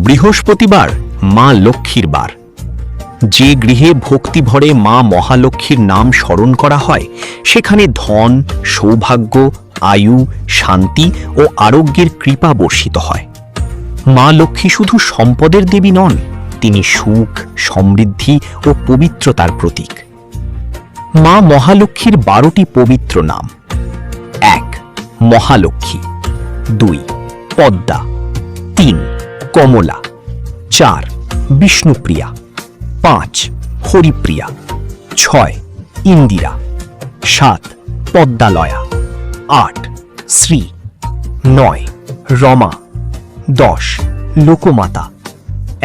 বৃহস্পতিবার মা লক্ষ্মীর বার। যে গৃহে ভক্তি ভরে মা মহালক্ষ্মীর নাম স্মরণ করা হয় সেখানে ধন, সৌভাগ্য, আয়ু, শান্তি ও আরোগ্যের কৃপা বর্ষিত হয়। মা লক্ষ্মী শুধু সম্পদের দেবী নন, তিনি সুখ, সমৃদ্ধি ও পবিত্রতার প্রতীক। মা মহালক্ষ্মীর 12টি পবিত্র নাম: 1. মহালক্ষ্মী, 2. পদ্মা, 3. কমলা, 4. বিষ্ণুপ্রিয়া, 5. হরিপ্রিয়া, 6. ইন্দিরা, 7. পদ্মালয়া, 8. শ্রী, 9. রমা, 10. লোকমাতা,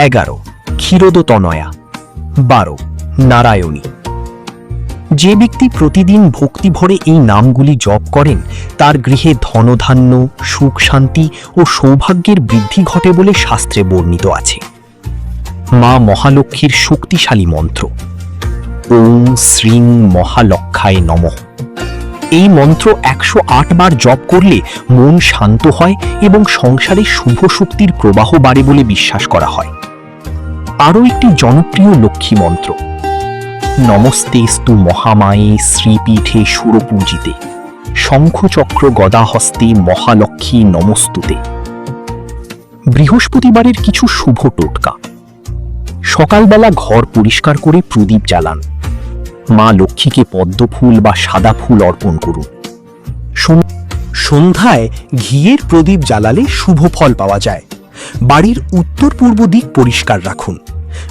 11. ক্ষীরোদতনয়া, 12. নারায়ণী। যে ব্যক্তি প্রতিদিন ভক্তি ভরে এই নামগুলি জপ করেন তার গৃহে ধনধান্য, সুখ, শান্তি ও সৌভাগ্যের বৃদ্ধি ঘটে বলে শাস্ত্রে বর্ণিত আছে। মা মহালক্ষ্মীর শক্তিশালী মন্ত্র ওং শ্রীং মহালক্ষায় নমঃ। এই মন্ত্র 108 বার জপ করলে মন শান্ত হয় এবং সংসারে শুভ শক্তির প্রবাহ বাড়ে বলে বিশ্বাস করা হয়। আরও একটি জনপ্রিয় লক্ষ্মী মন্ত্র নমস্তেস্তু মহামায়ে শ্রীপীঠে সুরপূজিতে শঙ্খচক্র গদাহস্তে মহালক্ষ্মী নমস্তুতে। বৃহস্পতিবারের কিছু শুভ টোটকা: সকালবেলা ঘর পরিষ্কার করে প্রদীপ জ্বালান। মা লক্ষ্মীকে পদ্মফুল বা সাদা ফুল অর্পণ করুন। সন্ধ্যায় ঘিয়ের প্রদীপ জ্বালালে শুভ ফল পাওয়া যায়। বাড়ির উত্তর পূর্ব দিক পরিষ্কার রাখুন।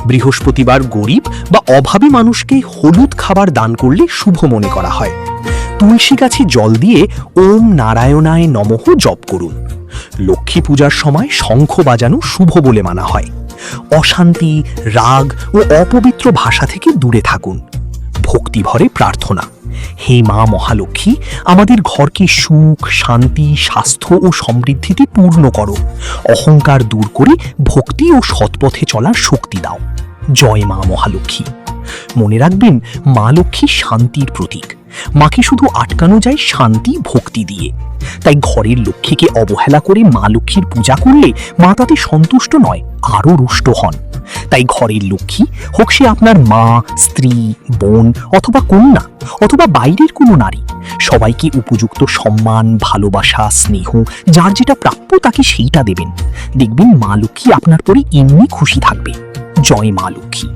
বৃহস্পতিবার গরিব বা অভাবী মানুষকে হলুদ খাবার দান করলে শুভ মনে করা হয়। তুলসী গাছে জল দিয়ে ওম নারায়ণায় নমঃ জপ করুন। লক্ষ্মী পূজার সময় শঙ্খ বাজানো শুভ বলে মানা হয়। অশান্তি, রাগ ও অপবিত্র ভাষা থেকে দূরে থাকুন। ভক্তিভরে প্রার্থনা: হে মা মহালক্ষ্মী, আমাদের ঘরকে সুখ, শান্তি, স্বাস্থ্য ও সমৃদ্ধিতে পূর্ণ করো। অহংকার দূর করে ভক্তি ও সৎপথে চলার শক্তি দাও। জয় মা মহালক্ষ্মী। মনে রাখবেন, মা লক্ষ্মী শান্তির প্রতীক। মাকে শুধু আটকানো যায় শান্তি, ভক্তি দিয়ে। তাই ঘরের লক্ষ্মীকে অবহেলা করে মা লক্ষ্মীর পূজা করলে মা তাতে সন্তুষ্ট নয়, আরও রুষ্ট হন। তাই ঘরের লক্ষ্মী হোক সে আপনার মা, স্ত্রী, বোন অথবা কন্যা অথবা বাইরের কোনো নারী, সবাইকে উপযুক্ত সম্মান, ভালোবাসা, স্নেহ, যার যেটা প্রাপ্য তাকে সেইটা দেবেন। দেখবেন মা লক্ষ্মী আপনার পরে এমনি খুশি থাকবে। জয় মা লক্ষ্মী।